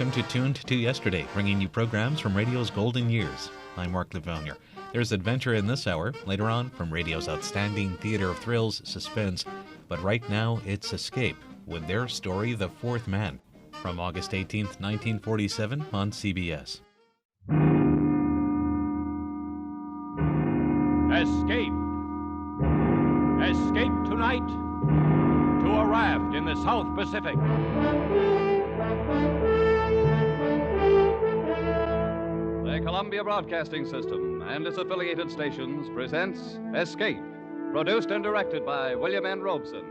welcome to Tuned to Yesterday, bringing you programs from radio's golden years. I'm Mark Lavonier. There's adventure in this hour, later on from radio's outstanding theater of thrills, Suspense. But right now, it's Escape, with their story, The Fourth Man, from August 18th, 1947 on CBS. Escape. Escape tonight to a raft in the South Pacific. The Columbia Broadcasting System and its affiliated stations presents Escape, produced and directed by William N. Robeson.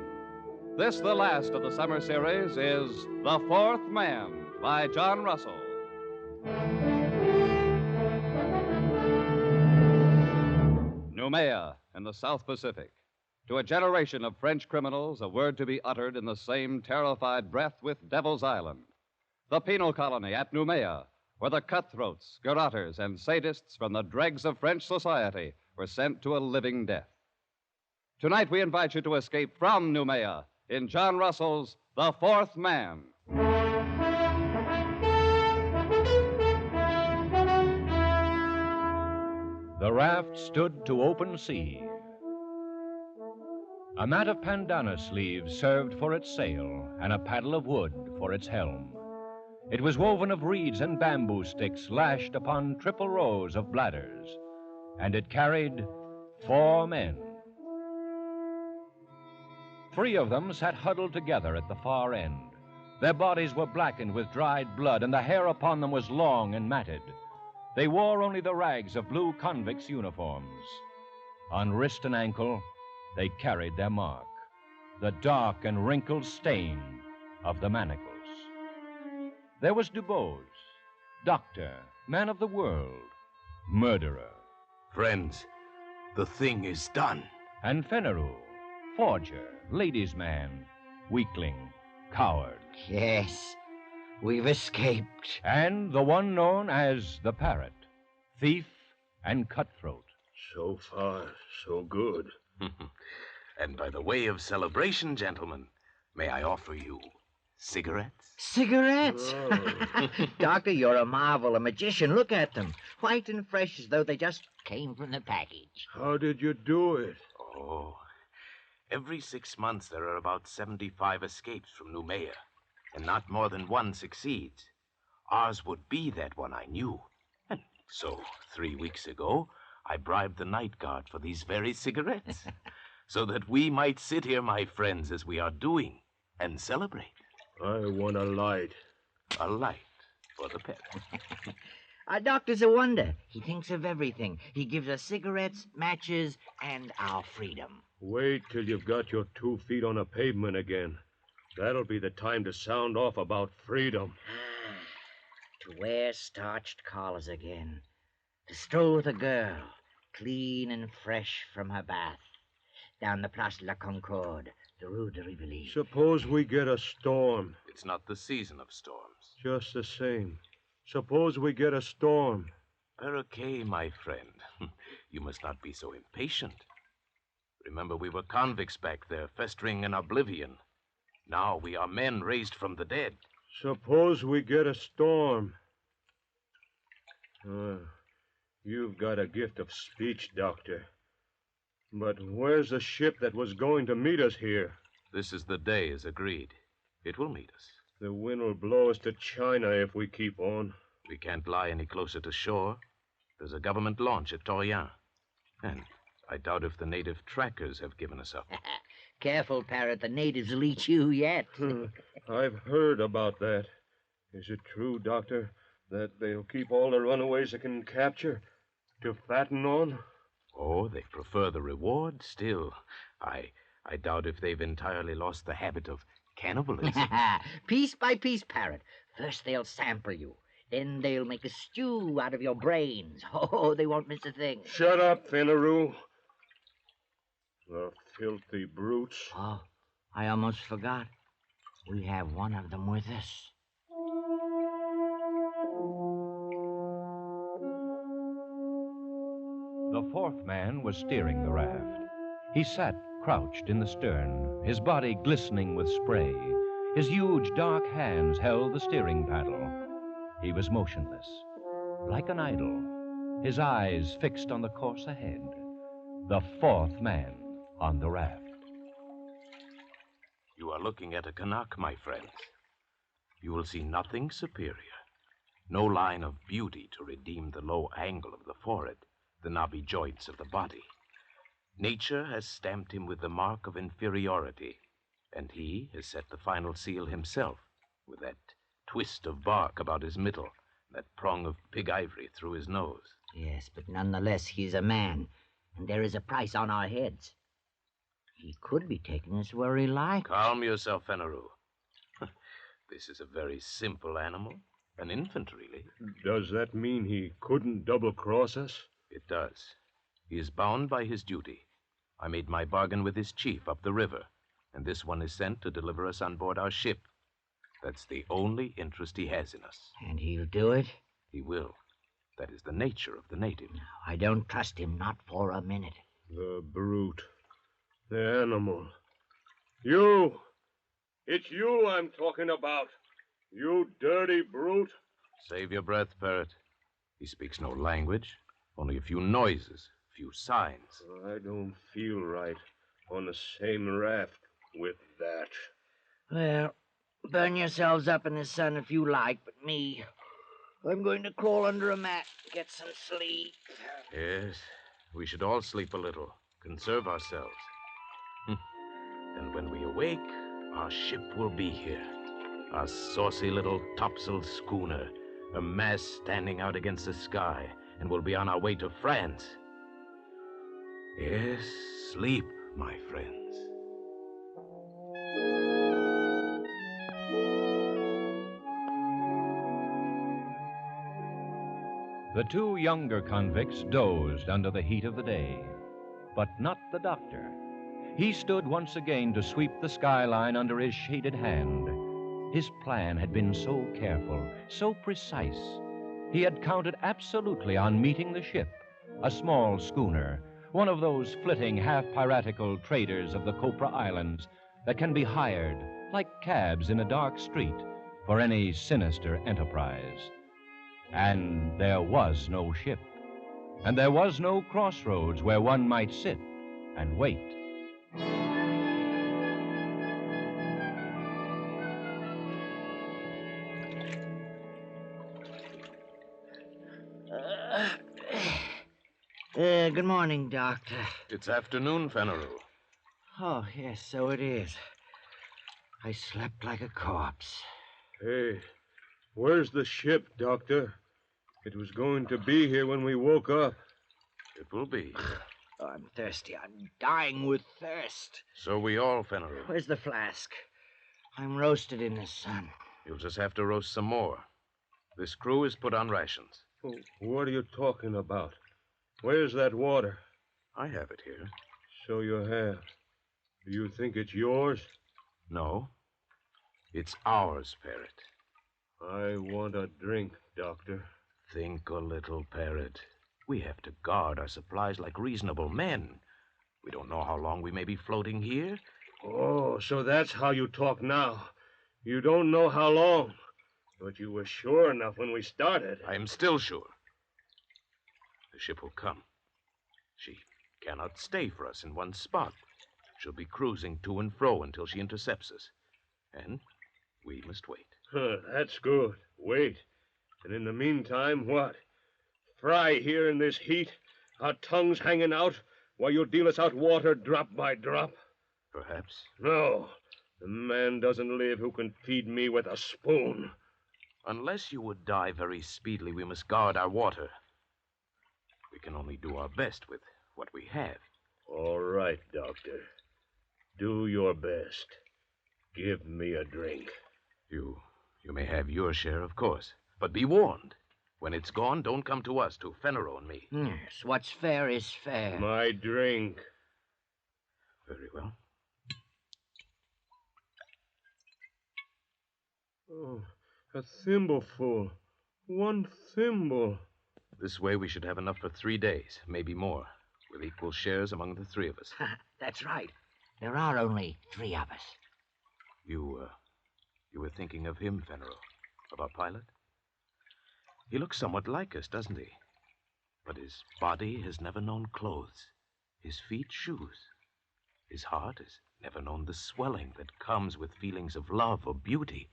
This, the last of the summer series, is The Fourth Man by John Russell. Noumea in the South Pacific. To a generation of French criminals, a word to be uttered in the same terrified breath with Devil's Island. The penal colony at Noumea, where the cutthroats, garrotters, and sadists from the dregs of French society were sent to a living death. Tonight we invite you to escape from Noumea in John Russell's The Fourth Man. The raft stood to open sea. A mat of pandanus leaves served for its sail, and a paddle of wood for its helm. It was woven of reeds and bamboo sticks lashed upon triple rows of bladders, and it carried 4 men. 3 of them sat huddled together at the far end. Their bodies were blackened with dried blood, and the hair upon them was long and matted. They wore only the rags of blue convicts' uniforms. On wrist and ankle, they carried their mark, the dark and wrinkled stain of the manacles. There was Dubose, doctor, man of the world, murderer. Friends, the thing is done. And Fenneru, forger, ladies' man, weakling, coward. Yes, we've escaped. And the one known as the Parrot, thief and cutthroat. So far, so good. And by the way of celebration, gentlemen, may I offer you cigarettes? Cigarettes? Oh. Doctor, you're a marvel, a magician. Look at them. White and fresh as though they just came from the package. How did you do it? Oh, every 6 months there are about 75 escapes from Noumea, and not more than one succeeds. Ours would be that one, I knew. And so, 3 weeks ago, I bribed the night guard for these very cigarettes, so that we might sit here, my friends, as we are doing, and celebrate. I want a light. A light for the pet. Our doctor's a wonder. He thinks of everything. He gives us cigarettes, matches, and our freedom. Wait till you've got your 2 feet on a pavement again. That'll be the time to sound off about freedom. To wear starched collars again. To stroll with a girl, clean and fresh from her bath. Down the Place de la Concorde, the Rue de Rivoli. Suppose we get a storm. It's not the season of storms. Just the same. Suppose we get a storm. Perroquet, my friend. You must not be so impatient. Remember, we were convicts back there, festering in oblivion. Now we are men raised from the dead. Suppose we get a storm. You've got a gift of speech, Doctor. But where's the ship that was going to meet us here? This is the day, as agreed. It will meet us. The wind will blow us to China if we keep on. We can't lie any closer to shore. There's a government launch at Torreon. And I doubt if the native trackers have given us up. Careful, Parrot. The natives will eat you yet. I've heard about that. Is it true, Doctor, that they'll keep all the runaways they can capture to fatten on? Oh, they prefer the reward still. I doubt if they've entirely lost the habit of cannibalism. Piece by piece, Parrot. First they'll sample you. Then they'll make a stew out of your brains. Oh, they won't miss a thing. Shut up, Fenneru. The filthy brutes. Oh, I almost forgot. We have one of them with us. The fourth man was steering the raft. He sat crouched in the stern, his body glistening with spray. His huge, dark hands held the steering paddle. He was motionless, like an idol, his eyes fixed on the course ahead. The fourth man on the raft. You are looking at a Canuck, my friends. You will see nothing superior. No line of beauty to redeem the low angle of the forehead, the knobby joints of the body. Nature has stamped him with the mark of inferiority, and he has set the final seal himself with that twist of bark about his middle, that prong of pig ivory through his nose. Yes, but nonetheless, he's a man, and there is a price on our heads. He could be taken as where he likes. Calm yourself, Fenneru. This is a very simple animal, an infant, really. Does that mean he couldn't double-cross us? It does. He is bound by his duty. I made my bargain with his chief up the river, and this one is sent to deliver us on board our ship. That's the only interest he has in us. And he'll do it? He will. That is the nature of the native. No, I don't trust him, not for a minute. The brute. The animal. You! It's you I'm talking about. You dirty brute. Save your breath, Parrot. He speaks no language, only a few noises, a few signs. I don't feel right on the same raft with that. Well, burn yourselves up in the sun if you like, but me, I'm going to crawl under a mat, get some sleep. Yes, we should all sleep a little, conserve ourselves. And when we awake, our ship will be here. Our saucy little topsail schooner, a mast standing out against the sky, and we'll be on our way to France. Yes, sleep, my friends. The two younger convicts dozed under the heat of the day, but not the doctor. He stood once again to sweep the skyline under his shaded hand. His plan had been so careful, so precise. He had counted absolutely on meeting the ship, a small schooner, one of those flitting, half-piratical traders of the Copra Islands that can be hired, like cabs in a dark street, for any sinister enterprise. And there was no ship, and there was no crossroads where one might sit and wait. Good morning, Doctor. It's afternoon, Fenneru. Oh, yes, so it is. I slept like a corpse. Hey, where's the ship, Doctor? It was going to be here when we woke up. It will be. Oh, I'm thirsty. I'm dying with thirst. So we all, Fenneru. Where's the flask? I'm roasted in the sun. You'll just have to roast some more. This crew is put on rations. Oh, what are you talking about? Where's that water? I have it here. So you have. Do you think it's yours? No. It's ours, Parrot. I want a drink, Doctor. Think a little, Parrot. We have to guard our supplies like reasonable men. We don't know how long we may be floating here. Oh, so that's how you talk now. You don't know how long. But you were sure enough when we started. I am still sure. The ship will come. She cannot stay for us in one spot. She'll be cruising to and fro until she intercepts us. And we must wait. That's good. Wait. And in the meantime, what? Fry here in this heat, our tongues hanging out, while you deal us out water drop by drop? Perhaps. No. The man doesn't live who can feed me with a spoon. Unless you would die very speedily, we must guard our water. We can only do our best with what we have. All right, Doctor. Do your best. Give me a drink. You may have your share, of course. But be warned. When it's gone, don't come to us, to Fenneru and me. Yes, what's fair is fair. My drink. Very well. Oh, a thimbleful. One thimble. This way we should have enough for 3 days, maybe more, with equal shares among the three of us. That's right. There are only 3 of us. You were thinking of him, Fenneru, of our pilot? He looks somewhat like us, doesn't he? But his body has never known clothes, his feet shoes. His heart has never known the swelling that comes with feelings of love or beauty.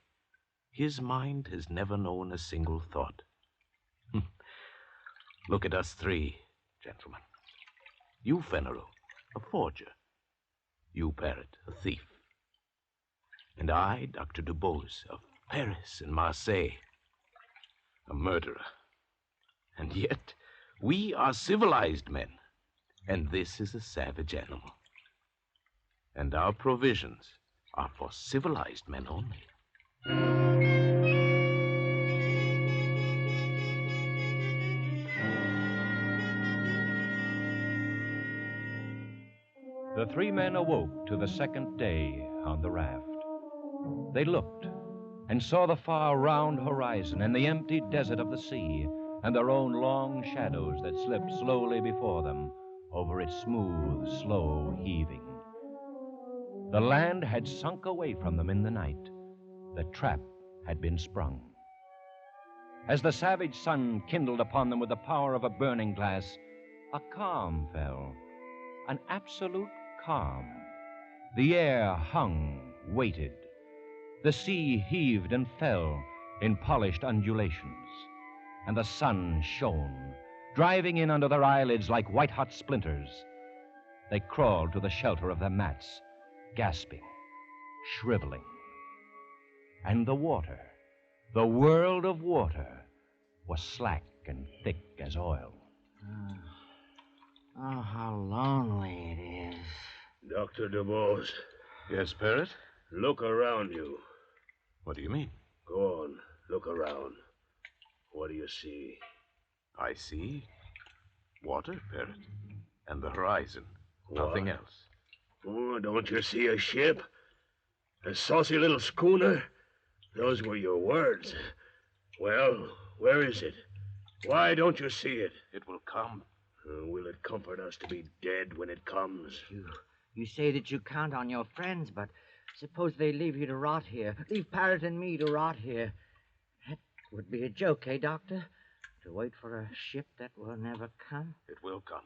His mind has never known a single thought. Look at us three, gentlemen. You, Fenneru, a forger. You, Parrot, a thief. And I, Dr. Dubose, of Paris and Marseille, a murderer. And yet, we are civilized men, and this is a savage animal. And our provisions are for civilized men only. The three men awoke to the second day on the raft. They looked and saw the far round horizon and the empty desert of the sea and their own long shadows that slipped slowly before them over its smooth, slow heaving. The land had sunk away from them in the night. The trap had been sprung. As the savage sun kindled upon them with the power of a burning glass, a calm fell, an absolute calm. The air hung, waited. The sea heaved and fell in polished undulations, and the sun shone, driving in under their eyelids like white-hot splinters. They crawled to the shelter of their mats, gasping, shriveling. And the water, the world of water, was slack and thick as oil. Oh, how lonely it is. Dr. DeBose, Yes, Parrot? look around you. What do you mean? Go on, look around. What do you see? I see water, Parrot, and the horizon. What? Nothing else. Oh, don't you see a ship? A saucy little schooner? Those were your words. Well, where is it? Why don't you see it? It will come. Will it comfort us to be dead when it comes? You say that you count on your friends, but suppose they leave you to rot here. Leave Parrot and me to rot here. That would be a joke, eh, Doctor? To wait for a ship that will never come? It will come.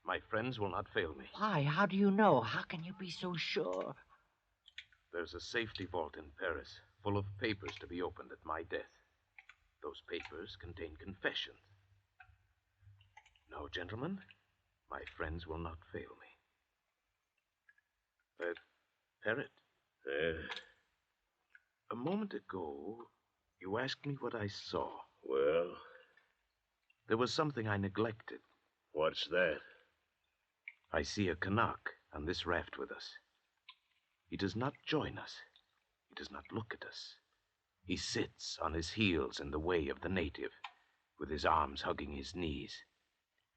My friends will not fail me. Why? How do you know? How can you be so sure? There's a safety vault in Paris, full of papers to be opened at my death. Those papers contain confessions. No, gentlemen, my friends will not fail me. Parrot, a moment ago, you asked me what I saw. Well, There was something I neglected. what's that? I see a Canuck on this raft with us. He does not join us. He does not look at us. He sits on his heels in the way of the native, with his arms hugging his knees.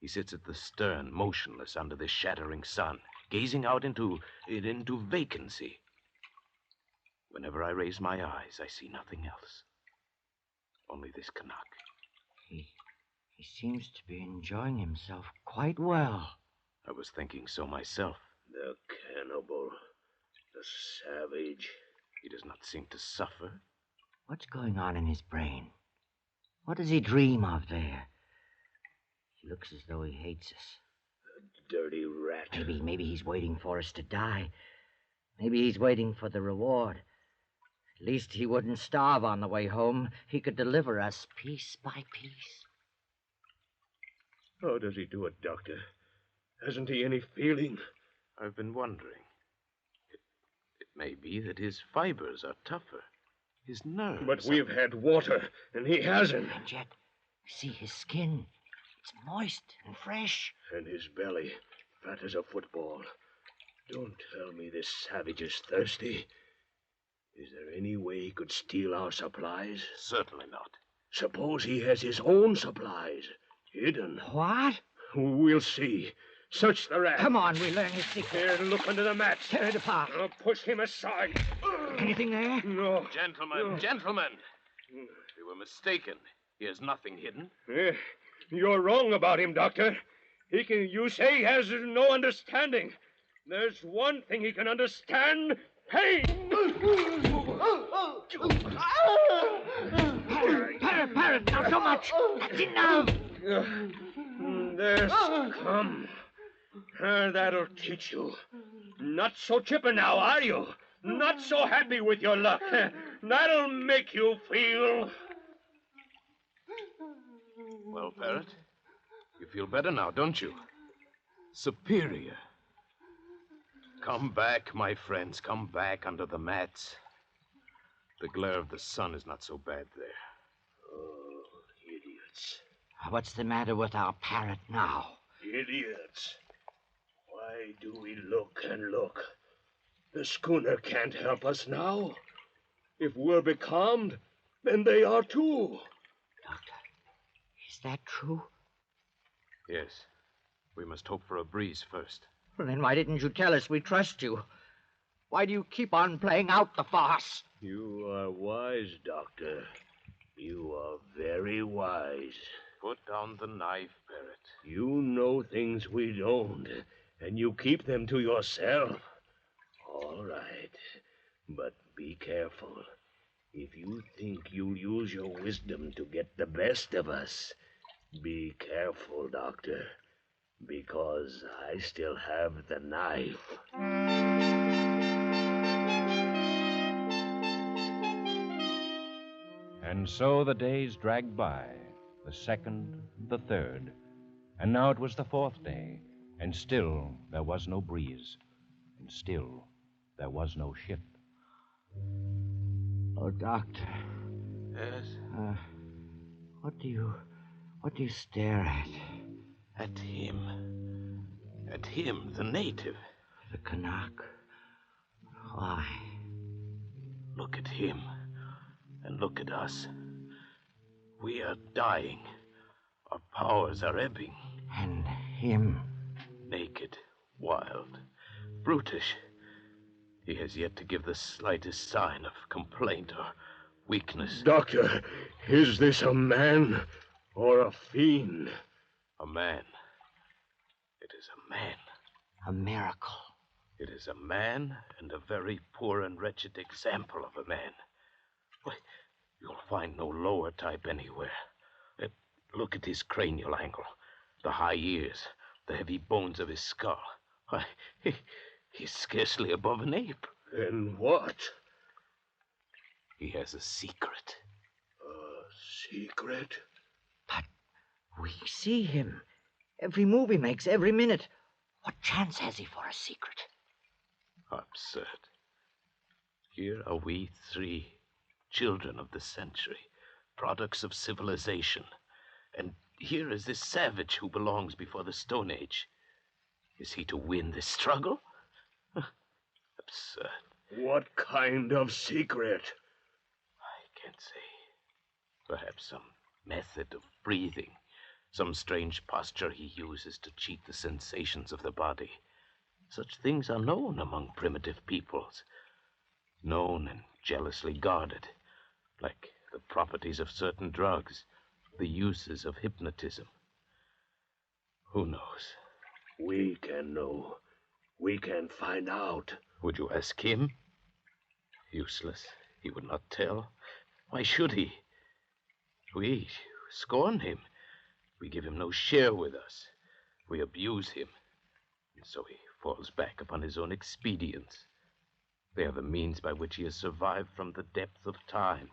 He sits at the stern, motionless under the shattering sun, gazing out into vacancy. Whenever I raise my eyes, I see nothing else. Only this Canuck. He seems to be enjoying himself quite well. I was thinking so myself. The cannibal. The savage. He does not seem to suffer. What's going on in his brain? What does he dream of there? He looks as though he hates us. Dirty rat. Maybe he's waiting for us to die. Maybe he's waiting for the reward. At least he wouldn't starve on the way home. He could deliver us piece by piece. How does he do it, Doctor? Hasn't he any feeling? I've been wondering. It may be that his fibers are tougher. His nerves. But we've had water, and he hasn't. And yet, see his skin. It's moist and fresh. And his belly, fat as a football. Don't tell me this savage is thirsty. Is there any way he could steal our supplies? Certainly not. Suppose he has his own supplies, hidden. What? We'll see. Search the raft. Come on, we'll learn his secret. Here, look under the mats. Tear it apart. I'll push him aside. Anything there? No. Gentlemen! We were mistaken. He has nothing hidden. You're wrong about him, Doctor. You say he has no understanding. There's one thing he can understand. Pain! Parrot, not so much. Out! That's enough! There's come. That'll teach you. Not so chipper now, are you? Not so happy with your luck. That'll make you feel. Well, Parrot, you feel better now, don't you? Superior. Come back, my friends. Come back under the mats. The glare of the sun is not so bad there. Oh, idiots. What's the matter with our parrot now? Idiots. Why do we look and look? The schooner can't help us now. If we're becalmed, then they are too. Doctor, is that true? Yes. We must hope for a breeze first. Well, then why didn't you tell us? We trust you. Why do you keep on playing out the farce? You are wise, Doctor. You are very wise. Put down the knife, Parrot. You know things we don't, and you keep them to yourself. All right, but be careful. If you think you'll use your wisdom to get the best of us, be careful, Doctor, because I still have the knife. And so the days dragged by, the second, the third, and now it was the fourth day, and still there was no breeze, and still there was no ship. Oh, Doctor. Yes? What do you stare at? At him. At him, the native. The Canuck. Why? Look at him. And look at us. We are dying. Our powers are ebbing. And him. Naked, wild, brutish. He has yet to give the slightest sign of complaint or weakness. Doctor, is this a man or a fiend? A man. It is a man. A miracle. It is a man, and a very poor and wretched example of a man. Why, you'll find no lower type anywhere. Look at his cranial angle, the high ears, the heavy bones of his skull. Why, he's scarcely above an ape. Then what? He has a secret. A secret? But we see him. Every move he makes, every minute. What chance has he for a secret? Absurd. Here are we three, children of the century, products of civilization. And here is this savage who belongs before the Stone Age. Is he to win this struggle? Absurd. What kind of secret? I can't say. Perhaps some method of breathing, some strange posture he uses to cheat the sensations of the body. Such things are known among primitive peoples. Known and jealously guarded, like the properties of certain drugs, the uses of hypnotism. Who knows? We can know. We can find out. Would you ask him? Useless. He would not tell. Why should he? We scorn him. We give him no share with us. We abuse him. And so he falls back upon his own expedients. They are the means by which he has survived from the depth of time,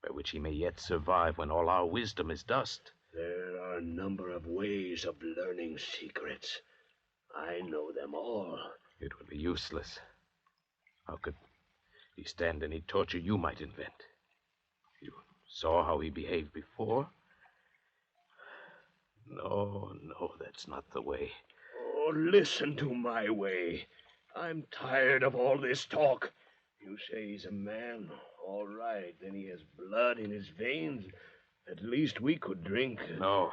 by which he may yet survive when all our wisdom is dust. There are a number of ways of learning secrets. I know them all. It would be useless. How could he stand any torture you might invent? You saw how he behaved before? No, that's not the way. Oh, listen to my way. I'm tired of all this talk. You say he's a man. All right, then he has blood in his veins. At least we could drink. No,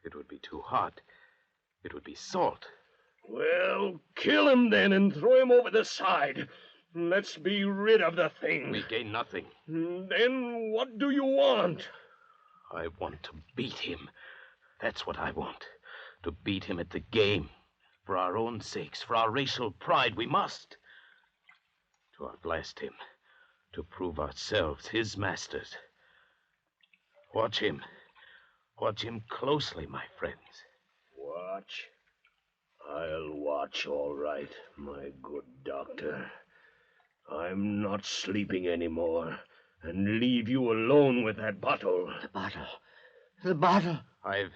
it would be too hot. It would be salt. Well, kill him then and throw him over the side. Let's be rid of the thing. We gain nothing. Then what do you want? I want to beat him. That's what I want. To beat him at the game. For our own sakes, for our racial pride, we must. To outlast him. To prove ourselves his masters. Watch him. Watch him closely, my friends. Watch? I'll watch all right, my good doctor. I'm not sleeping anymore, and leave you alone with that bottle. The bottle. The bottle. I've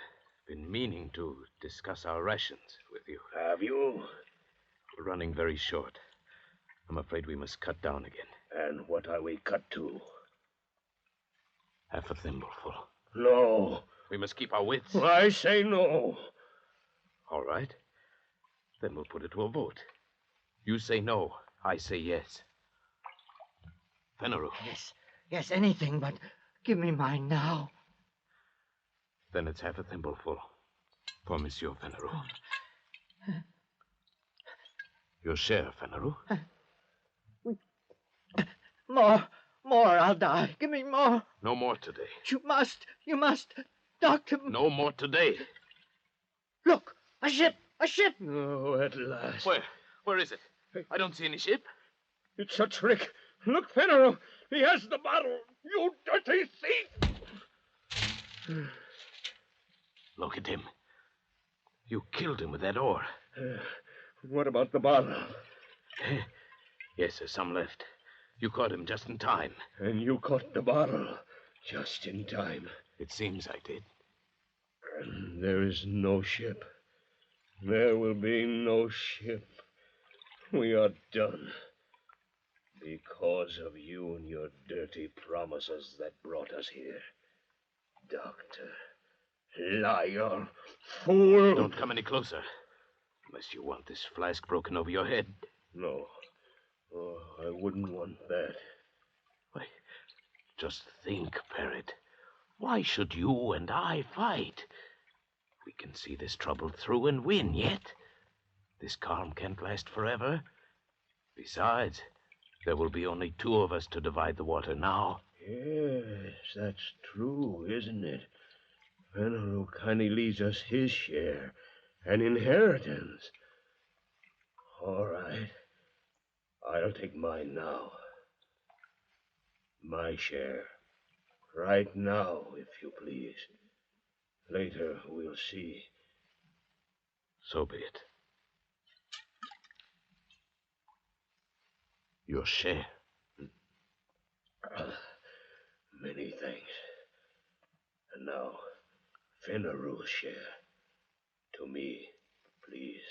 been meaning to discuss our rations with you. Have you? We're running very short. I'm afraid we must cut down again. And what are we cut to? Half a thimbleful. No. We must keep our wits. I say no. All right. Then we'll put it to a vote. You say no. I say yes. Fenneru. Yes, anything, but give me mine now. Then it's half a thimbleful for Monsieur Fenneru. Your share, Fenneru. More, I'll die. Give me more. No more today. You must. Doctor. No more today. Look, a ship. Oh, at last. Where is it? I don't see any ship. It's a trick. Look, Fenneru. He has the bottle. You dirty thief. Look at him. You killed him with that oar. What about the bottle? Yes, there's some left. You caught him just in time. And you caught the bottle just in time. It seems I did. And there is no ship. There will be no ship. We are done. Because of you and your dirty promises that brought us here. Doctor. Liar. Fool. Don't come any closer. Unless you want this flask broken over your head. No. Oh, I wouldn't want that. Why, just think, Parrot. Why should you and I fight? We can see this trouble through and win yet. This calm can't last forever. Besides, there will be only two of us to divide the water now. Yes, that's true, isn't it? Fenneru kindly leaves us his share, an inheritance. All right. I'll take mine now. My share. Right now, if you please. Later, we'll see. So be it. Your share. Many thanks. And now, Fenneru's share. To me, please.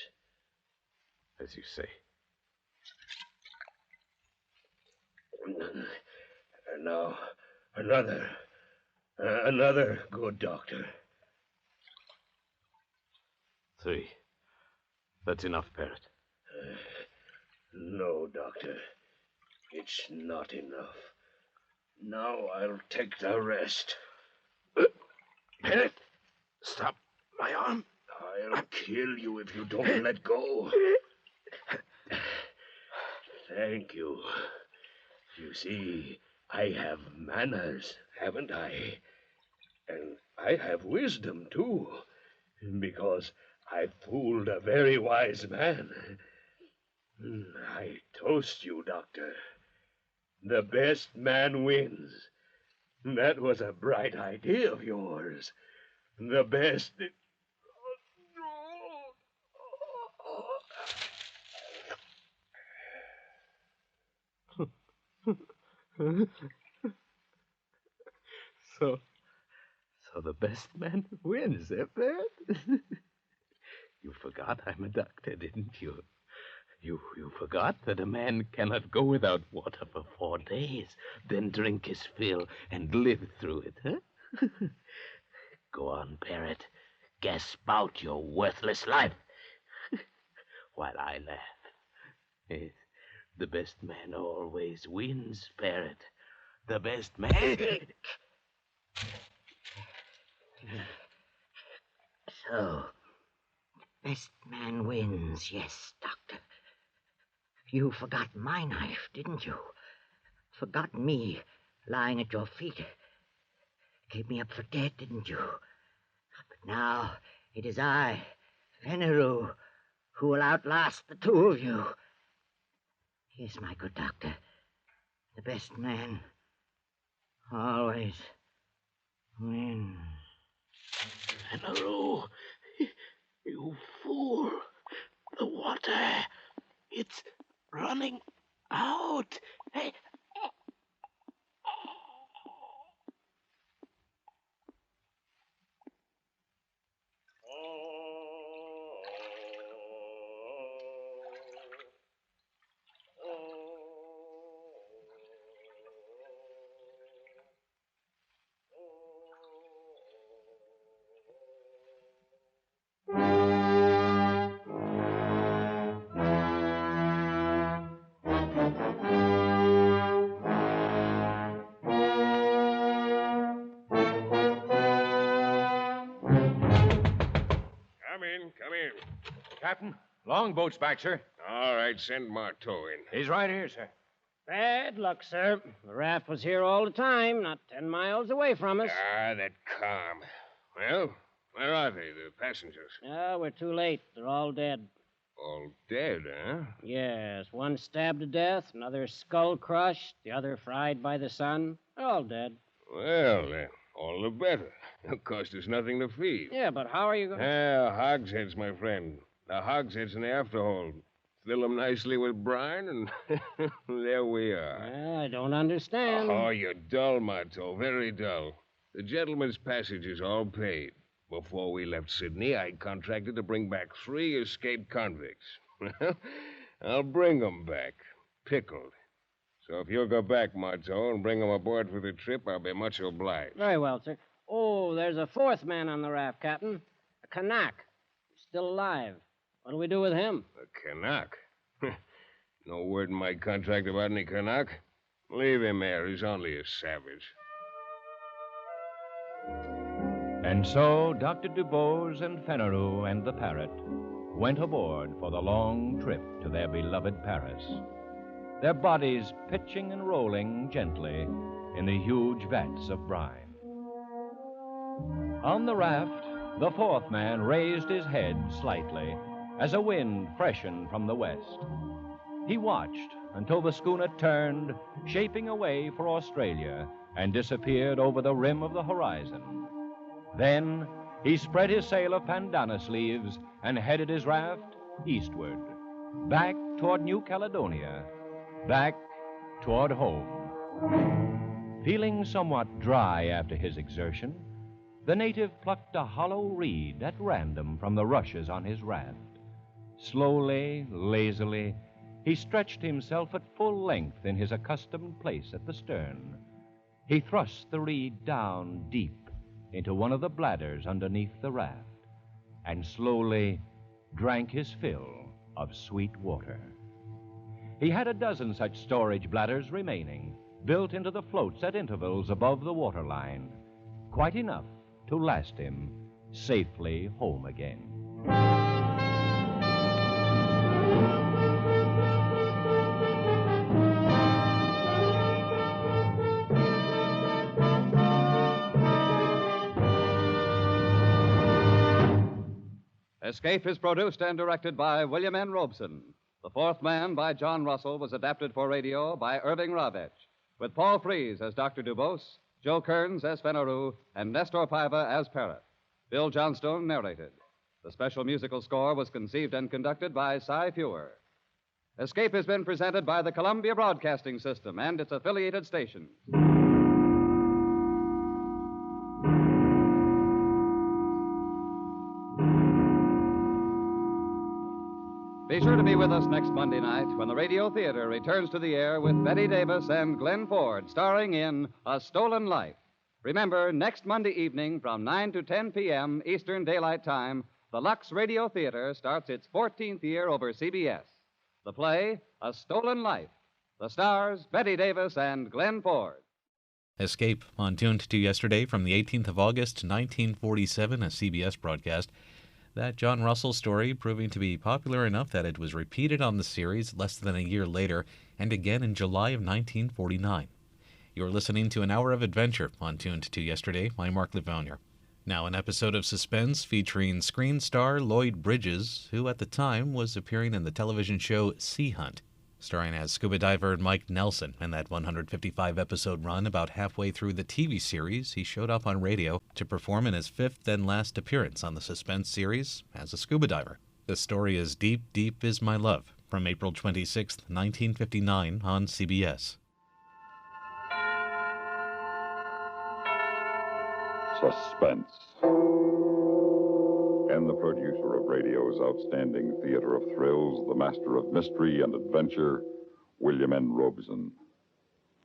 As you say. And now, another good doctor. 3. That's enough, Parrot. No, doctor. It's not enough. Now I'll take the rest. Parrot, stop my arm. I'll kill you if you don't let go. Thank you. You see, I have manners, haven't I? And I have wisdom, too, because I fooled a very wise man. I toast you, Doctor. The best man wins. That was a bright idea of yours. The best... So the best man wins, eh, Parrot? You forgot I'm a doctor, didn't you? You forgot that a man cannot go without water for 4 days, then drink his fill and live through it, huh? Go on, Parrot. Gasp out your worthless life. While I laugh. Yes, the best man always wins, Parrot. The best man... So, best man wins, yes, Doctor. You forgot my knife, didn't you? Forgot me lying at your feet. Gave me up for dead, didn't you? But now it is I, Fenneru, who will outlast the two of you. Yes, my good doctor. The best man always wins. Fenneru, you fool. The water, it's running out. Hey. Come in. Captain, longboat's back, sir. All right, send Marteau in. He's right here, sir. Bad luck, sir. The raft was here all the time, not 10 miles away from us. Ah, that calm. Well, where are they, the passengers? We're too late. They're all dead. All dead, huh? Yes, one stabbed to death, another skull crushed, the other fried by the sun. They're all dead. Well, then, all the better. Of course, there's nothing to feed. Yeah, but how are you going to... Hogsheads, my friend. The hogsheads in the afterhold. Fill them nicely with brine, and there we are. I don't understand. Oh, you're dull, Marteau, very dull. The gentleman's passage is all paid. Before we left Sydney, I contracted to bring back 3 escaped convicts. Well, I'll bring them back, pickled. So if you'll go back, Marteau, and bring them aboard for the trip, I'll be much obliged. Very well, sir. Oh, there's a 4th man on the raft, Captain. A Kanak. He's still alive. What do we do with him? A Kanak? No word in my contract about any Kanak. Leave him there. He's only a savage. And so Dr. Dubose and Fenneru and the parrot went aboard for the long trip to their beloved Paris, their bodies pitching and rolling gently in the huge vats of brine. On the raft, the 4th man raised his head slightly as a wind freshened from the west. He watched until the schooner turned, shaping away for Australia, and disappeared over the rim of the horizon. Then he spread his sail of pandanus leaves and headed his raft eastward, back toward New Caledonia, back toward home. Feeling somewhat dry after his exertion, the native plucked a hollow reed at random from the rushes on his raft. Slowly, lazily, he stretched himself at full length in his accustomed place at the stern. He thrust the reed down deep into one of the bladders underneath the raft and slowly drank his fill of sweet water. He had a dozen such storage bladders remaining, built into the floats at intervals above the waterline, quite enough to last him safely home again. Escape is produced and directed by William N. Robeson. The 4th Man by John Russell was adapted for radio by Irving Ravech, with Paul Frees as Dr. Dubose, Joe Kearns as Fenneru, and Nestor Paiva as Parrot. Bill Johnstone narrated. The special musical score was conceived and conducted by Cy Fewer. Escape has been presented by the Columbia Broadcasting System and its affiliated stations. Be sure to be with us next Monday night when the Radio Theater returns to the air with Betty Davis and Glenn Ford starring in A Stolen Life. Remember, next Monday evening from 9 to 10 p.m. Eastern Daylight Time, the Lux Radio Theater starts its 14th year over CBS. The play, A Stolen Life. The stars, Betty Davis and Glenn Ford. Escape, on Tuned to Yesterday from the 18th of August, 1947, a CBS broadcast. That John Russell story proving to be popular enough that it was repeated on the series less than a year later and again in July of 1949. You're listening to an hour of adventure on Tuned to Yesterday. I'm Mark Lavonier. Now an episode of Suspense featuring screen star Lloyd Bridges, who at the time was appearing in the television show Sea Hunt. Starring as scuba diver Mike Nelson. In that 155-episode run, about halfway through the TV series, he showed up on radio to perform in his fifth and last appearance on the Suspense series as a scuba diver. The story is Deep, Deep Is My Love, from April 26, 1959 on CBS. Suspense. And the producer of radio's outstanding theater of thrills, the master of mystery and adventure, William N. Robeson.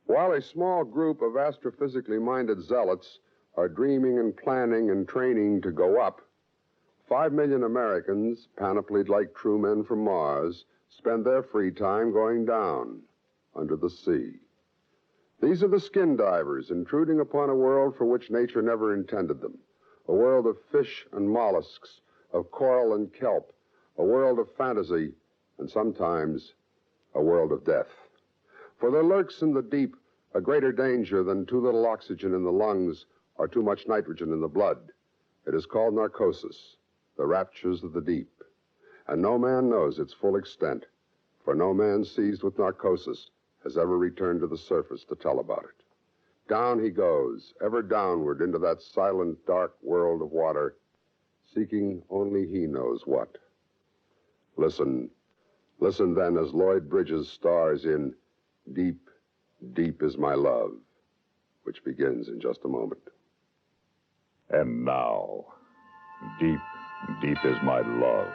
While a small group of astrophysically minded zealots are dreaming and planning and training to go up, 5 million Americans, panoplied like true men from Mars, spend their free time going down, under the sea. These are the skin divers intruding upon a world for which nature never intended them. A world of fish and mollusks, of coral and kelp, a world of fantasy, and sometimes a world of death. For there lurks in the deep a greater danger than too little oxygen in the lungs or too much nitrogen in the blood. It is called narcosis, the raptures of the deep. And no man knows its full extent, for no man seized with narcosis has ever returned to the surface to tell about it. Down he goes, ever downward into that silent, dark world of water, seeking only he knows what. Listen then as Lloyd Bridges stars in Deep, Deep Is My Love, which begins in just a moment. And now, Deep, Deep Is My Love,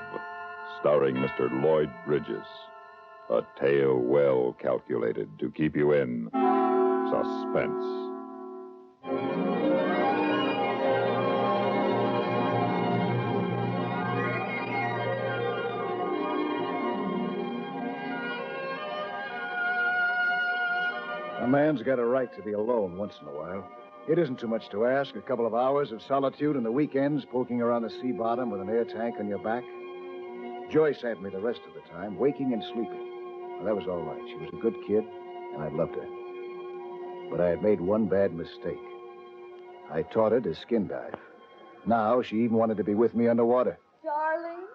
starring Mr. Lloyd Bridges. A tale well calculated to keep you in suspense. A man's got a right to be alone once in a while. It isn't too much to ask. A couple of hours of solitude and the weekends poking around the sea bottom with an air tank on your back. Joyce had me the rest of the time, waking and sleeping. Well, that was all right. She was a good kid, and I loved her. But I had made one bad mistake. I taught her to skin dive. Now she even wanted to be with me underwater. Darling?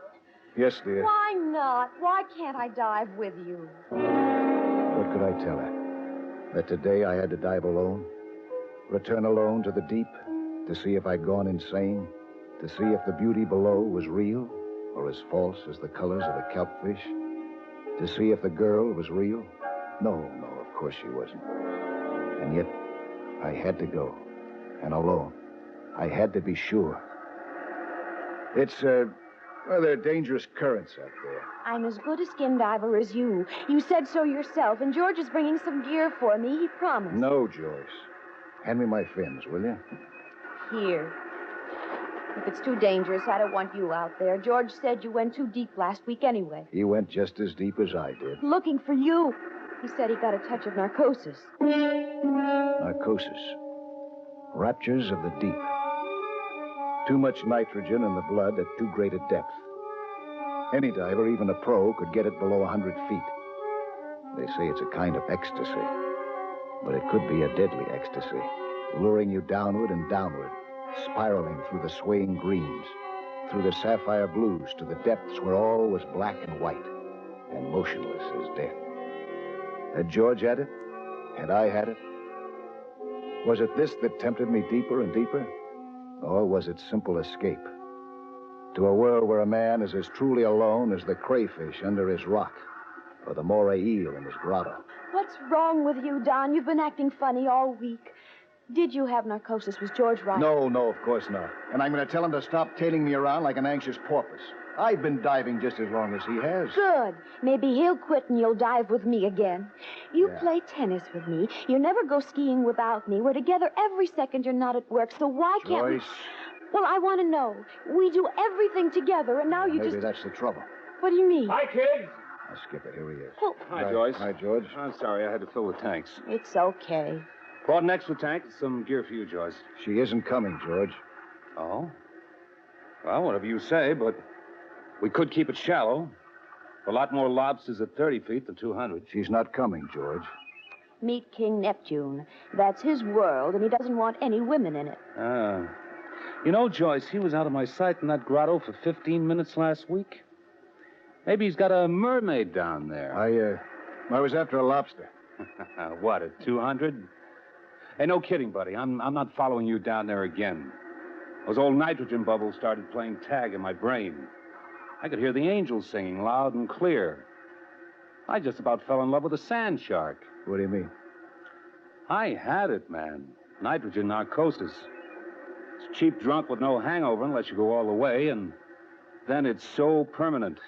Yes, dear. Why not? Why can't I dive with you? What could I tell her? That today I had to dive alone? Return alone to the deep to see if I'd gone insane? To see if the beauty below was real or as false as the colors of the kelpfish? To see if the girl was real? No, of course she wasn't. And yet, I had to go. And alone. I had to be sure. There are dangerous currents out there. I'm as good a skin diver as you. You said so yourself, and George is bringing some gear for me. He promised. No, Joyce. Hand me my fins, will you? Here. If it's too dangerous, I don't want you out there. George said you went too deep last week anyway. He went just as deep as I did. Looking for you. He said he got a touch of narcosis. Narcosis. Raptures of the deep. Too much nitrogen in the blood at too great a depth. Any diver, even a pro, could get it below 100 feet. They say it's a kind of ecstasy. But it could be a deadly ecstasy, luring you downward and downward, spiraling through the swaying greens, through the sapphire blues to the depths where all was black and white and motionless as death. Had George had it? Had I had it? Was it this that tempted me deeper and deeper? Or was it simple escape? To a world where a man is as truly alone as the crayfish under his rock or the moray eel in his grotto. What's wrong with you, Don? You've been acting funny all week. Did you have narcosis? Was George right? No, of course not. And I'm going to tell him to stop tailing me around like an anxious porpoise. I've been diving just as long as he has. Good. Maybe he'll quit and you'll dive with me again. You play tennis with me. You never go skiing without me. We're together every second you're not at work, so why can't we... Joyce. Well, I want to know. We do everything together, and now you Maybe just... that's the trouble. What do you mean? Hi, kids. I'll skip it. Here he is. Well, Hi, Joyce. Hi, George. I'm sorry, I had to fill the tanks. it's okay. Brought an extra tank and some gear for you, Joyce. She isn't coming, George. Oh? Well, whatever you say, but we could keep it shallow. A lot more lobsters at 30 feet than 200. She's not coming, George. Meet King Neptune. That's his world, and he doesn't want any women in it. You know, Joyce, he was out of my sight in that grotto for 15 minutes last week. Maybe he's got a mermaid down there. I was after a lobster. What, at 200? Hey, no kidding, buddy. I'm not following you down there again. Those old nitrogen bubbles started playing tag in my brain. I could hear the angels singing loud and clear. I just about fell in love with a sand shark. What do you mean? I had it, man. Nitrogen narcosis. It's cheap drunk with no hangover unless you go all the way, and then it's so permanent.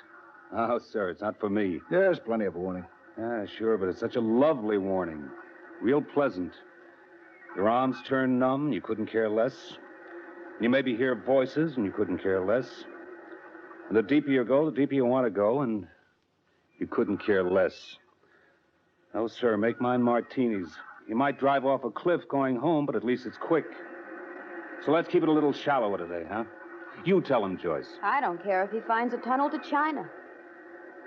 Oh, sir, it's not for me. There's plenty of warning. Yeah, sure, but it's such a lovely warning. Real pleasant. Your arms turn numb, you couldn't care less. You maybe hear voices, and you couldn't care less. And the deeper you go, the deeper you want to go, and you couldn't care less. No, sir, make mine martinis. You might drive off a cliff going home, but at least it's quick. So let's keep it a little shallower today, huh? You tell him, Joyce. I don't care if he finds a tunnel to China.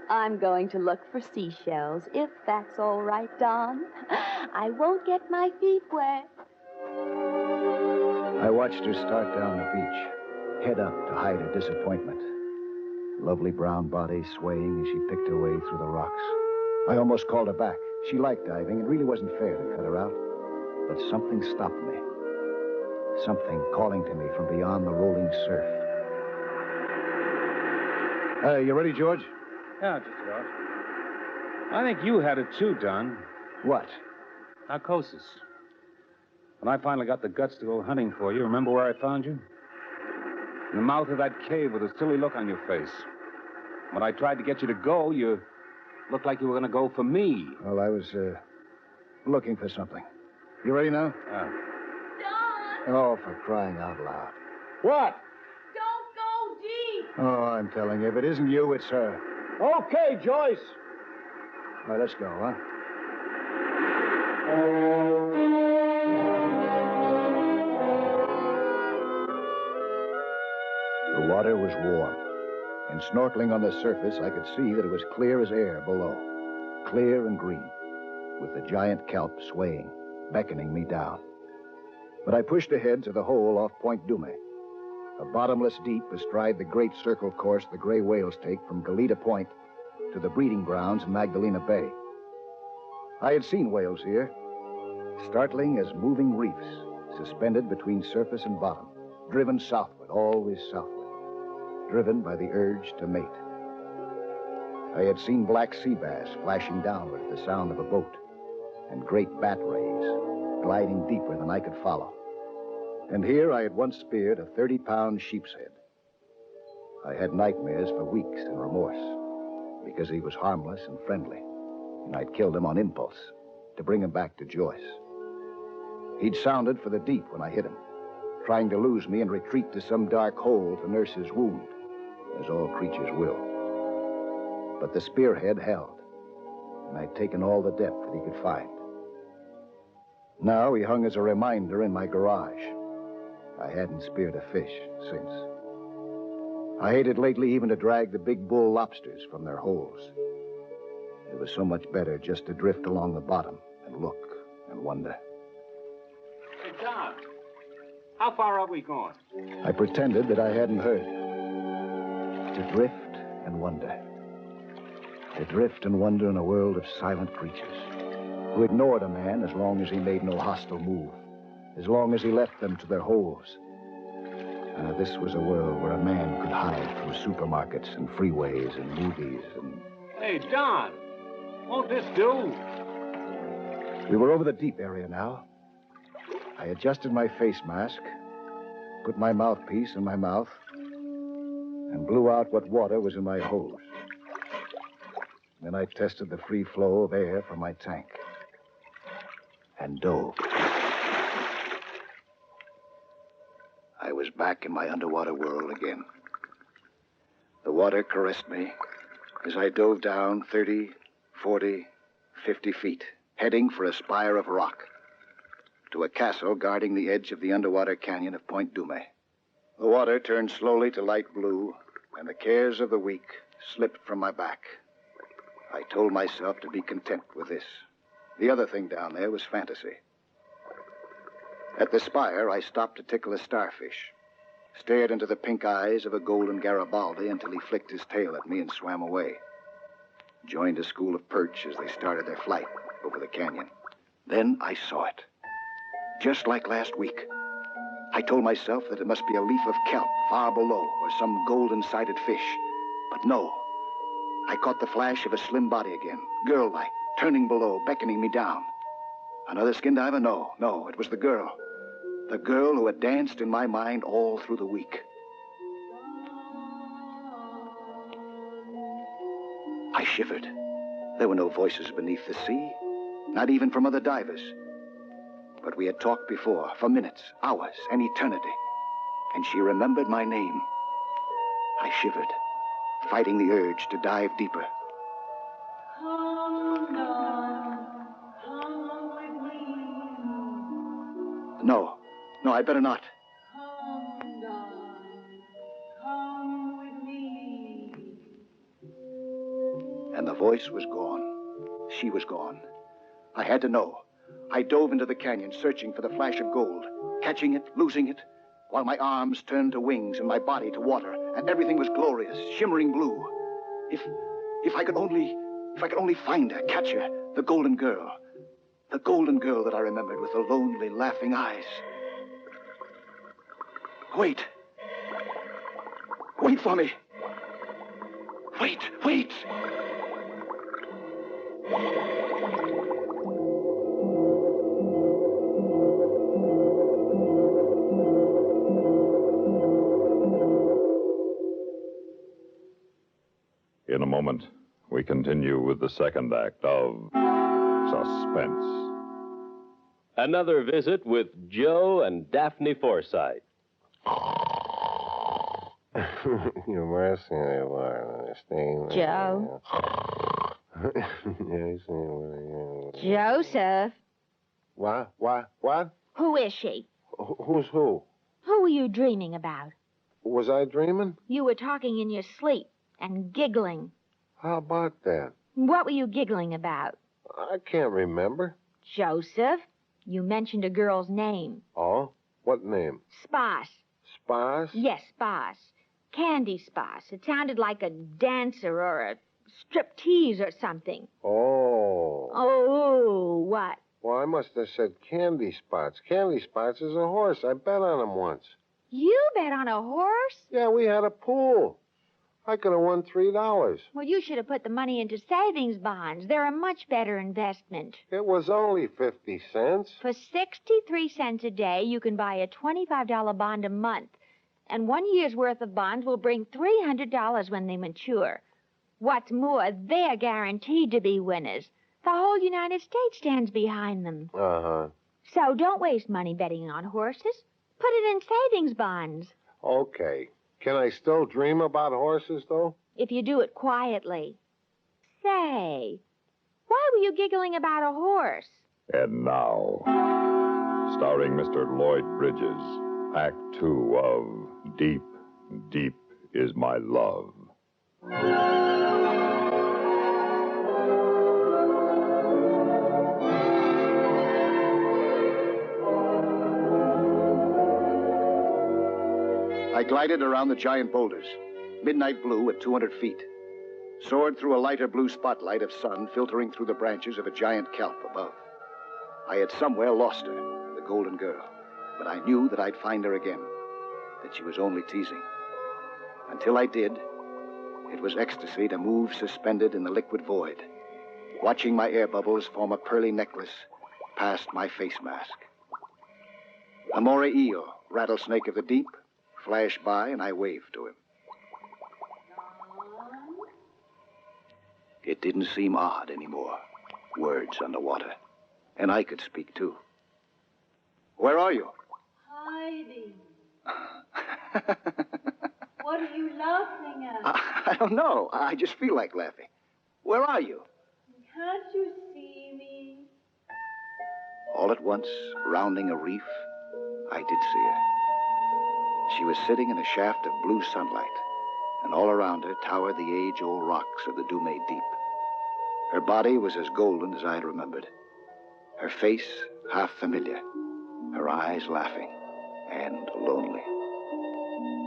I'm going to look for seashells, if that's all right, Don. I won't get my feet wet. I watched her start down the beach, head up to hide her disappointment. Lovely brown body swaying as she picked her way through the rocks. I almost called her back. She liked diving. It really wasn't fair to cut her out. But something stopped me. Something calling to me from beyond the rolling surf. You ready, George? Yeah, just about. I think you had it too, Don. What? Narcosis. When I finally got the guts to go hunting for you, remember where I found you? In the mouth of that cave with a silly look on your face. When I tried to get you to go, you looked like you were going to go for me. Well, I was, looking for something. You ready now? Yeah. Don! Oh, for crying out loud. What? Don't go deep! Oh, I'm telling you, if it isn't you, it's her. Okay, Joyce. All right, let's go, huh? The water was warm. In snorkeling on the surface, I could see that it was clear as air below. Clear and green, with the giant kelp swaying, beckoning me down. But I pushed ahead to the hole off Point Dume, a bottomless deep astride the great circle course the gray whales take from Galita Point to the breeding grounds in Magdalena Bay. I had seen whales here, startling as moving reefs, suspended between surface and bottom, driven southward, always southward, driven by the urge to mate. I had seen black sea bass flashing downward at the sound of a boat, and great bat rays gliding deeper than I could follow. And here I had once speared a 30-pound sheep's head. I had nightmares for weeks and remorse, because he was harmless and friendly, and I'd killed him on impulse to bring him back to Joyce. He'd sounded for the deep when I hit him, trying to lose me and retreat to some dark hole to nurse his wound, as all creatures will. But the spearhead held, and I'd taken all the depth that he could find. Now he hung as a reminder in my garage. I hadn't speared a fish since. I hated lately even to drag the big bull lobsters from their holes. It was so much better just to drift along the bottom and look and wonder. Hey, John, how far are we going? I pretended that I hadn't heard. To drift and wonder. To drift and wonder in a world of silent creatures who ignored a man as long as he made no hostile move, as long as he left them to their holes. This was a world where a man could hide from supermarkets and freeways and movies and... Hey, Don, won't this do? We were over the deep area now. I adjusted my face mask, put my mouthpiece in my mouth, and blew out what water was in my hose. Then I tested the free flow of air from my tank and dove. I was back in my underwater world again. The water caressed me as I dove down 30, 40, 50 feet, heading for a spire of rock to a castle guarding the edge of the underwater canyon of Point Dume. The water turned slowly to light blue, and the cares of the week slipped from my back. I told myself to be content with this. The other thing down there was fantasy. At the spire, I stopped to tickle a starfish, stared into the pink eyes of a golden Garibaldi until he flicked his tail at me and swam away. joined a school of perch as they started their flight over the canyon. Then I saw it. Just like last week. I told myself that it must be a leaf of kelp far below or some golden-sided fish. But no. I caught the flash of a slim body again, girl-like, turning below, beckoning me down. Another skin diver? No, it was the girl. The girl who had danced in my mind all through the week. I shivered. There were no voices beneath the sea, not even from other divers. But we had talked before, for minutes, hours, an eternity. And she remembered my name. I shivered, fighting the urge to dive deeper. No, I better not. And the voice was gone. She was gone. I had to know. I dove into the canyon, searching for the flash of gold, catching it, losing it, while my arms turned to wings and my body to water, and everything was glorious, shimmering blue. If I could only find her, catch her, the golden girl that I remembered with the lonely, laughing eyes. Wait for me. Wait. In a moment, we continue with the second act of Suspense. Another visit with Joe and Daphne Forsythe. You mercy, understand? Joe. Joseph. What? Who is she? Who's who? Who were you dreaming about? Was I dreaming? You were talking in your sleep and giggling. How about that? What were you giggling about? I can't remember. Joseph, you mentioned a girl's name. Oh? What name? Spas. Spas? Yes, Spas. Candy Spas. It sounded like a dancer or a striptease or something. Oh. Oh, what? Well, I must have said Candy Spots. Candy Spots is a horse. I bet on him once. You bet on a horse? Yeah, we had a pool. I could have won $3. Well, you should have put the money into savings bonds. They're a much better investment. It was only 50 cents. For 63 cents a day, you can buy a $25 bond a month. And 1 year's worth of bonds will bring $300 when they mature. What's more, they're guaranteed to be winners. The whole United States stands behind them. Uh-huh. So don't waste money betting on horses. Put it in savings bonds. Okay. Can I still dream about horses, though? If you do it quietly. Say, why were you giggling about a horse? And now, starring Mr. Lloyd Bridges, Act 2 of Deep, Deep is My Love. I glided around the giant boulders, midnight blue at 200 feet, soared through a lighter blue spotlight of sun filtering through the branches of a giant kelp above. I had somewhere lost her, the golden girl, but I knew that I'd find her again, that she was only teasing. Until I did, it was ecstasy to move suspended in the liquid void, watching my air bubbles form a pearly necklace past my face mask. A moray eel, rattlesnake of the deep, flashed by, and I waved to him. It didn't seem odd anymore. Words underwater. And I could speak, too. Where are you? Hiding. What are you laughing at? I don't know. I just feel like laughing. Where are you? Can't you see me? All at once, rounding a reef, I did see her. She was sitting in a shaft of blue sunlight, and all around her towered the age-old rocks of the Dumé Deep. Her body was as golden as I had remembered. Her face half familiar, her eyes laughing and lonely.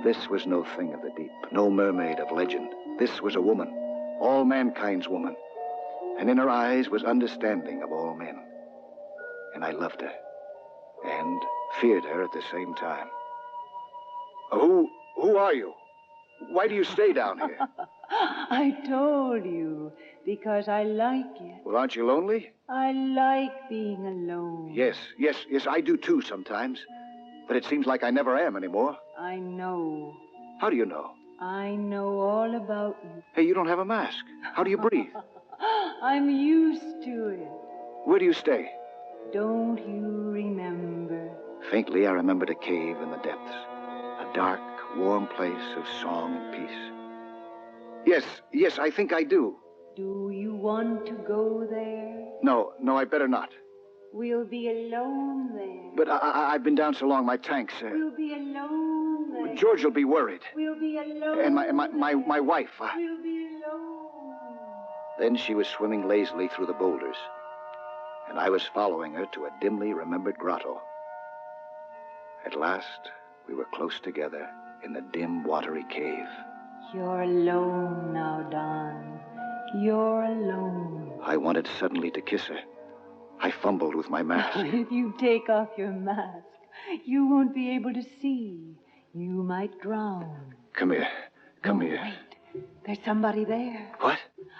This was no thing of the deep, no mermaid of legend. This was a woman, all mankind's woman. And in her eyes was understanding of all men. And I loved her. And feared her at the same time. Who are you? Why do you stay down here? I told you, because I like it. Well, aren't you lonely? I like being alone. Yes, I do too sometimes. But it seems like I never am anymore. I know. How do you know? I know all about you. Hey, you don't have a mask. How do you breathe? I'm used to it. Where do you stay? Don't you remember? Faintly, I remembered a cave in the depths. A dark, warm place of song and peace. Yes, I think I do. Do you want to go there? No, I better not. We'll be alone there. But I've been down so long, my tank's... We'll be alone there. George will be worried. We'll be alone. And my wife. We'll be alone. Then she was swimming lazily through the boulders. And I was following her to a dimly remembered grotto. At last, we were close together in the dim, watery cave. You're alone now, Don. You're alone. I wanted suddenly to kiss her. I fumbled with my mask. If you take off your mask, you won't be able to see. You might drown. Come here. Wait. There's somebody there. What?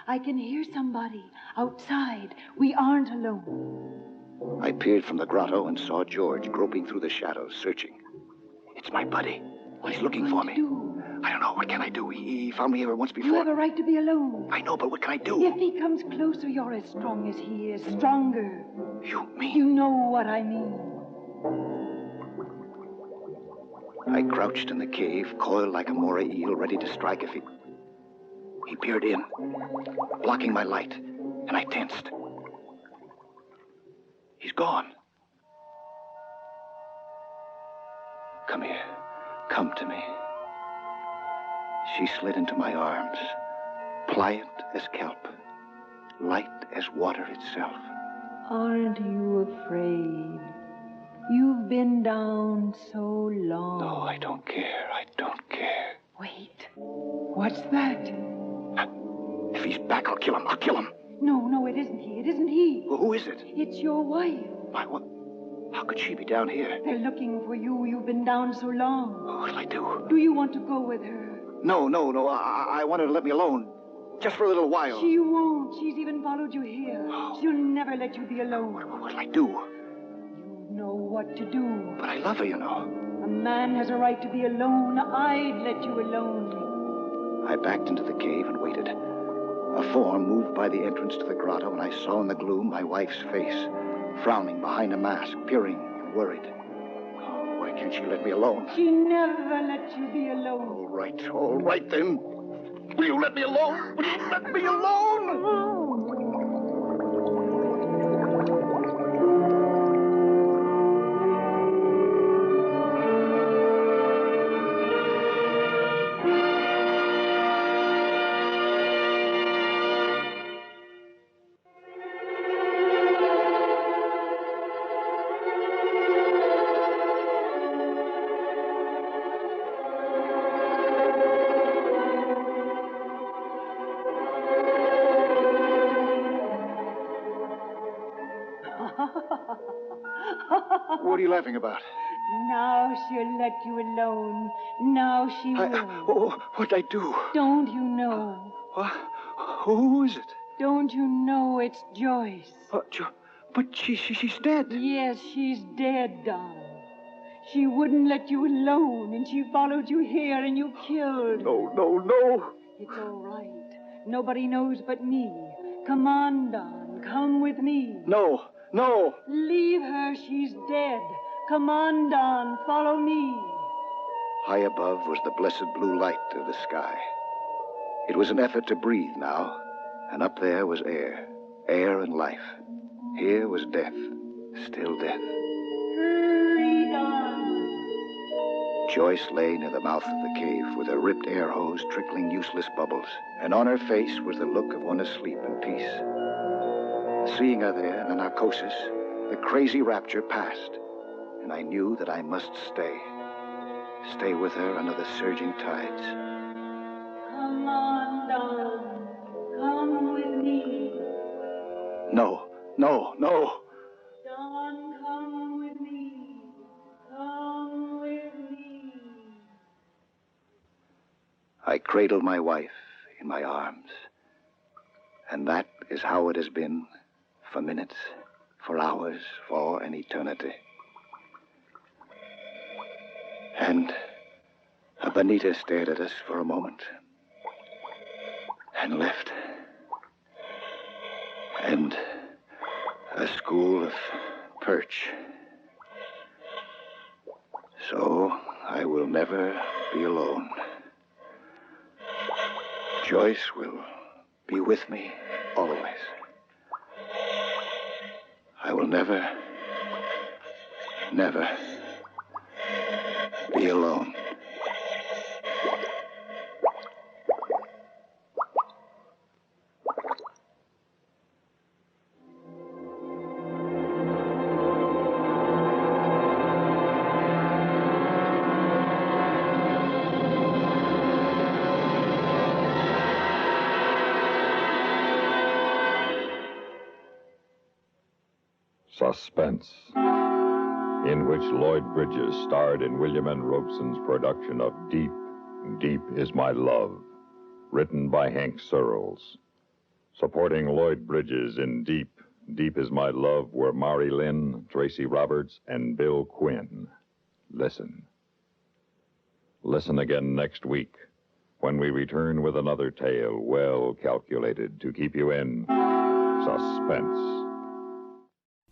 I can hear somebody outside. We aren't alone. I peered from the grotto and saw George groping through the shadows, searching. It's my buddy. He's looking for me. I don't know. What can I do? He found me here once before. You have a right to be alone. I know, but what can I do? If he comes closer, you're as strong as he is. Stronger. You mean? You know what I mean. I crouched in the cave, coiled like a moray eel, ready to strike if he... He peered in, blocking my light, and I tensed. He's gone. Come here. Come to me. She slid into my arms, pliant as kelp, light as water itself. Aren't you afraid? You've been down so long. No, I don't care. I don't care. Wait. What's that? If he's back, I'll kill him. I'll kill him. No, it isn't he. It isn't he. Well, who is it? It's your wife. What? How could she be down here? They're looking for you. You've been down so long. What'll I do? Do you want to go with her? No. I want her to let me alone. Just for a little while. She won't. She's even followed you here. She'll never let you be alone. What'll I do? You know what to do. But I love her, you know. A man has a right to be alone. I'd let you alone. I backed into the cave and waited. A form moved by the entrance to the grotto, and I saw in the gloom my wife's face, frowning behind a mask, peering and worried. Oh, why can't she let me alone? She never let you be alone. All right then. Will you let me alone? Will you let me alone? What are you laughing about? Now she'll let you alone. Now she will. What'd I do? Don't you know? Who is it? Don't you know it's Joyce? But she's dead. Yes, she's dead, Don. She wouldn't let you alone, and she followed you here, and you killed. No. It's all right. Nobody knows but me. Come on, Don. Come with me. No. Leave her. She's dead. Come on, Don. Follow me. High above was the blessed blue light of the sky. It was an effort to breathe now, and up there was air and life. Here was death, still death. Hurry, Don. Joyce lay near the mouth of the cave with her ripped air hose trickling useless bubbles, and on her face was the look of one asleep in peace. Seeing her there in the narcosis, the crazy rapture passed, and I knew that I must stay with her under the surging tides. Come on, Don. No, no, no. Don, come with me. Come with me. I cradle my wife in my arms. And that is how it has been for minutes, for hours, for an eternity. And Benita stared at us for a moment and left. And a school of perch. So I will never be alone. Joyce will be with me always. I will never be alone. Suspense, in which Lloyd Bridges starred in William N. Robeson's production of Deep, Deep is My Love, written by Hank Searles. Supporting Lloyd Bridges in Deep, Deep is My Love were Mari Lynn, Tracy Roberts, and Bill Quinn. Listen. Listen again next week when we return with another tale well calculated to keep you in suspense.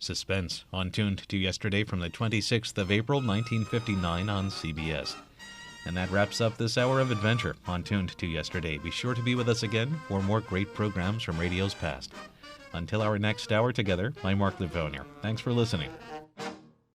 Suspense, on Tuned to Yesterday from the 26th of April, 1959 on CBS. And that wraps up this hour of adventure on Tuned to Yesterday. Be sure to be with us again for more great programs from radio's past. Until our next hour together, I'm Mark Lavonier. Thanks for listening.